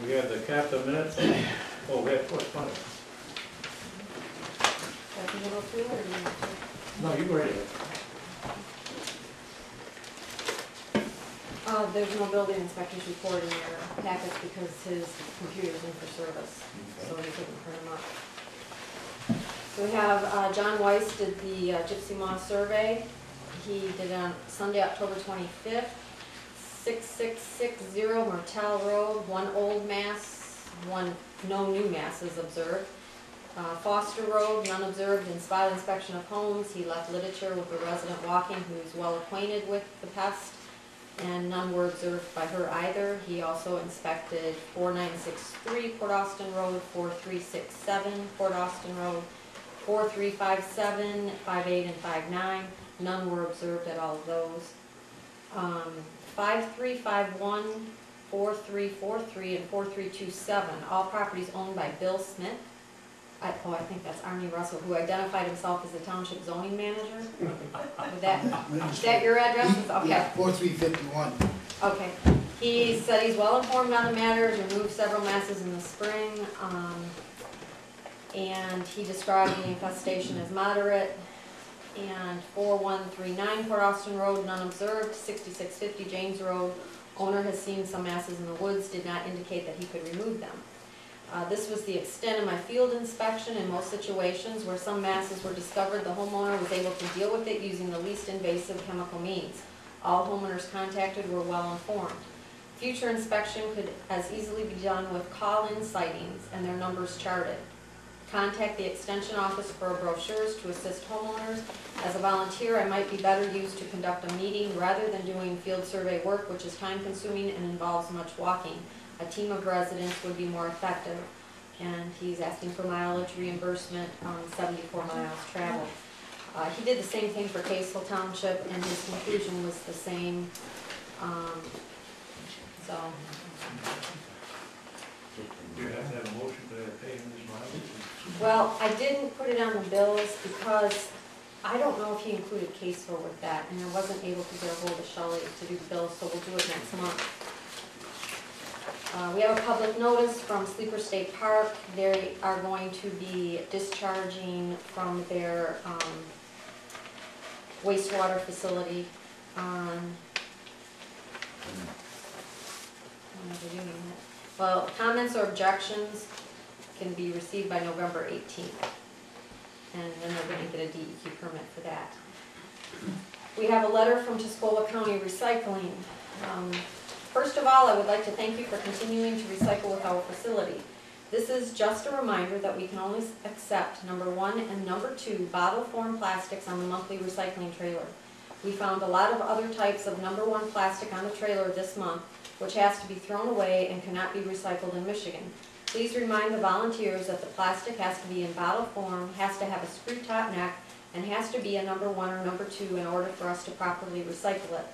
We have the capital minutes. Oh, we have correspondence. No, you go ahead. There's no building inspector's report in your packets because his computer's in for service, so they couldn't print them up. So we have, John Weiss did the Gypsy Moss survey. He did it on Sunday, October 25th. 6660 Myrtle Road, 1 old mass, 1 no new masses observed. Foster Road, none observed in spot inspection of homes. He left literature with a resident walking who's well acquainted with the pest, and none were observed by her either. He also inspected 4963 Port Austin Road, 4367 Port Austin Road, 4357, 58, and 59. None were observed at all of those. 5351, 4343, and 4327, all properties owned by Bill Smith. I think that's Arnie Russell, who identified himself as the township zoning manager. Is that your address? Okay. Yeah, 4351. Okay. He said he's well informed on the matter, removed several masses in the spring, and he described the infestation as moderate. And 4139 Port Austin Road, none observed. 6650 James Road, owner has seen some masses in the woods, did not indicate that he could remove them. This was the extent of my field inspection. In most situations where some masses were discovered, the homeowner was able to deal with it using the least invasive chemical means. All homeowners contacted were well informed. Future inspection could as easily be done with call-in sightings and their numbers charted. Contact the extension office for brochures to assist homeowners. As a volunteer, I might be better used to conduct a meeting rather than doing field survey work, which is time consuming and involves much walking. A team of residents would be more effective. And he's asking for mileage reimbursement on 74 miles traveled. He did the same thing for Caseville Township, and his conclusion was the same. So. Do you have to have a motion to pay him this mileage? Well, I didn't put it on the bills because I don't know if he included Caseville with that, and I wasn't able to get a hold of Shelley to do the bills, so we'll do it next month. We have a public notice from Sleeper State Park. They are going to be discharging from their wastewater facility on, when are they doing that? Well, comments or objections can be received by November 18th. And then they're going to get a DEQ permit for that. We have a letter from Tuscola County Recycling. First of all, I would like to thank you for continuing to recycle with our facility. This is just a reminder that we can only accept number 1 and number 2 bottle form plastics on the monthly recycling trailer. We found a lot of other types of number 1 plastic on the trailer this month, which has to be thrown away and cannot be recycled in Michigan. Please remind the volunteers that the plastic has to be in bottle form, has to have a screw top neck, and has to be a number 1 or number 2 in order for us to properly recycle it.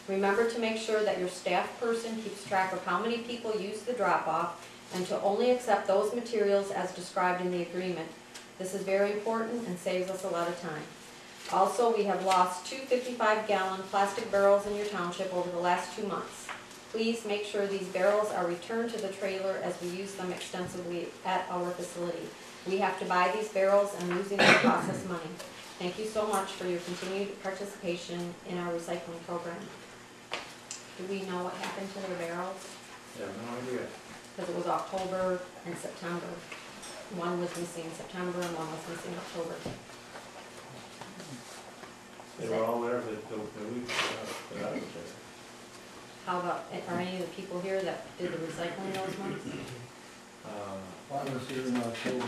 Remember to make sure that your staff person keeps track of how many people use the drop-off and to only accept those materials as described in the agreement. This is very important and saves us a lot of time. Also, we have lost 2 55-gallon plastic barrels in your township over the last 2 months. Please make sure these barrels are returned to the trailer as we use them extensively at our facility. We have to buy these barrels and losing them costs us money. Thank you so much for your continued participation in our recycling program. Do we know what happened to their barrels? I have no idea. Because it was October and September. One was missing in September and one was missing in October. They were all there the week that I was there. How about, are any of the people here that did the recycling those months? I was here in October,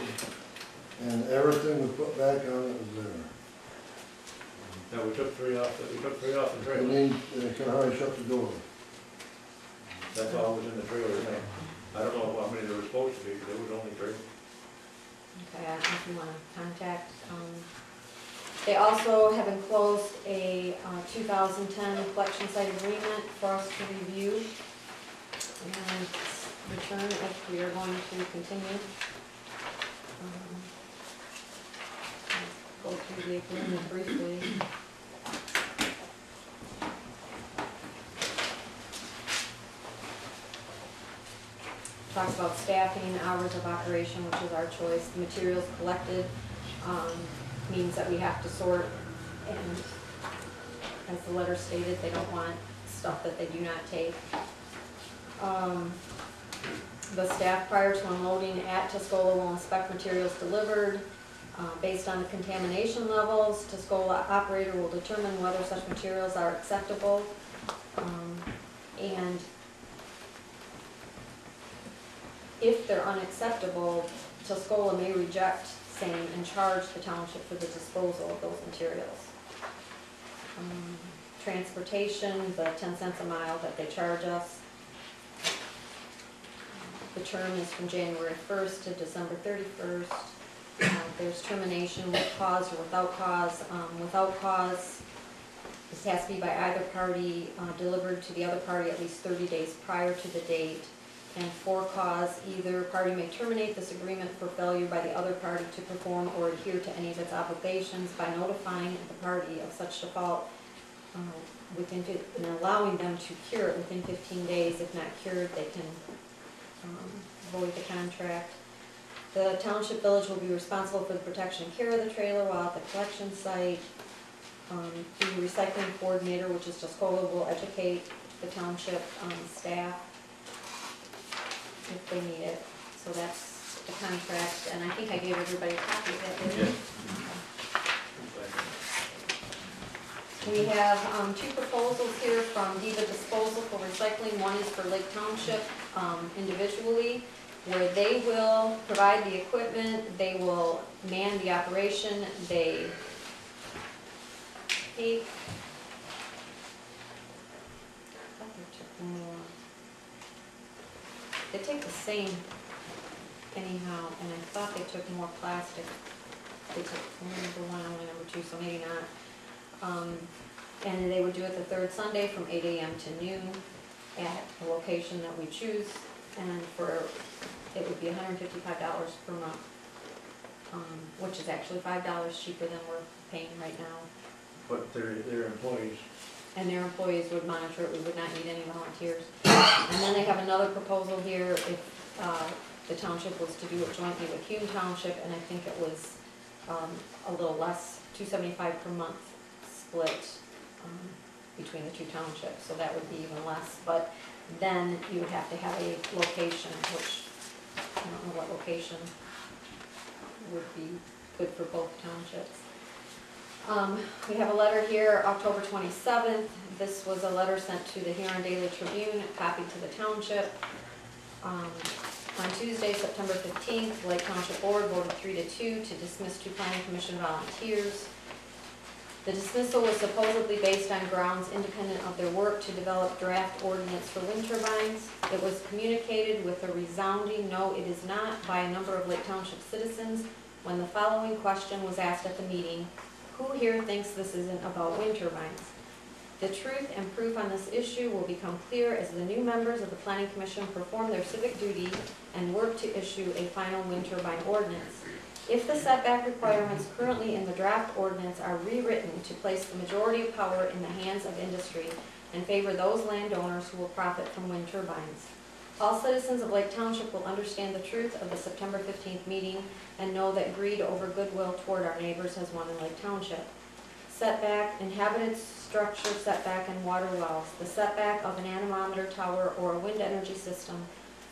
and everything we put back on it was there. No, we took 3 off. We took 3 off the I trailer. mean, they could hardly shut the door. That's all was in the trailer. Now, I don't know how many there were supposed to be. There was only 3. Okay, I don't know if you want to contact. They also have enclosed a 2010 collection site agreement for us to review and return if we are going to continue. Go through the agreement briefly. talks about staffing, hours of operation, which is our choice. The materials collected means that we have to sort, and as the letter stated, they don't want stuff that they do not take. The staff prior to unloading at Tuscola will inspect materials delivered. Based on the contamination levels, Tuscola operator will determine whether such materials are acceptable. And if they're unacceptable, Tuscola may reject same and charge the township for the disposal of those materials. Transportation, the 10 cents a mile that they charge us. The term is from January 1st to December 31st. There's termination with cause or without cause. Without cause, this has to be by either party, delivered to the other party at least 30 days prior to the date. And for cause, either party may terminate this agreement for failure by the other party to perform or adhere to any of its obligations by notifying the party of such default and allowing them to cure it within 15 days. If not cured, they can void the contract. The township village will be responsible for the protection and care of the trailer while at the collection site. The recycling coordinator, which is Tuscola, will educate the township staff if they need it. So that's the contract, and I think I gave everybody a copy of that, didn't I? We have two proposals here from Diva Disposal for recycling. One is for Lake Township individually, where they will provide the equipment, they will man the operation, they take, they take the same anyhow, and I thought they took more plastic. They took only number one, only number two, so maybe not. And they would do it the third Sunday from 8 a.m. to noon at a location that we choose, and it would be $155 per month, which is actually $5 cheaper than we're paying right now. But they're employees. And their employees would monitor it, we would not need any volunteers. And then they have another proposal here, if the township was to do it jointly with Hume Township, and I think it was a little less, $275 per month split between the two townships, so that would be even less. But then you would have to have a location, which I don't know what location would be good for both townships. We have a letter here, October 27th. This was a letter sent to the Huron Daily Tribune, copied to the township. On Tuesday, September 15th, the Lake Township Board voted 3-2 to dismiss 2 planning commission volunteers. The dismissal was supposedly based on grounds independent of their work to develop draft ordinance for wind turbines. It was communicated with a resounding "no, it is not" by a number of Lake Township citizens when the following question was asked at the meeting: who here thinks this isn't about wind turbines? The truth and proof on this issue will become clear as the new members of the Planning Commission perform their civic duty and work to issue a final wind turbine ordinance. If the setback requirements currently in the draft ordinance are rewritten to place the majority of power in the hands of industry and favor those landowners who will profit from wind turbines. All citizens of Lake Township will understand the truth of the September 15th meeting and know that greed over goodwill toward our neighbors has won in Lake Township. Setback, inhabited structure setback, and water wells. The setback of an anemometer tower or a wind energy system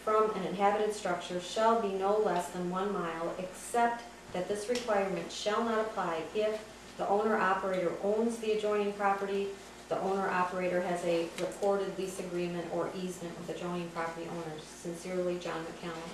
from an inhabited structure shall be no less than 1 mile, except that this requirement shall not apply if the owner-operator owns the adjoining property, the owner-operator has a recorded lease agreement or easement with adjoining property owners. Sincerely, John McCallum.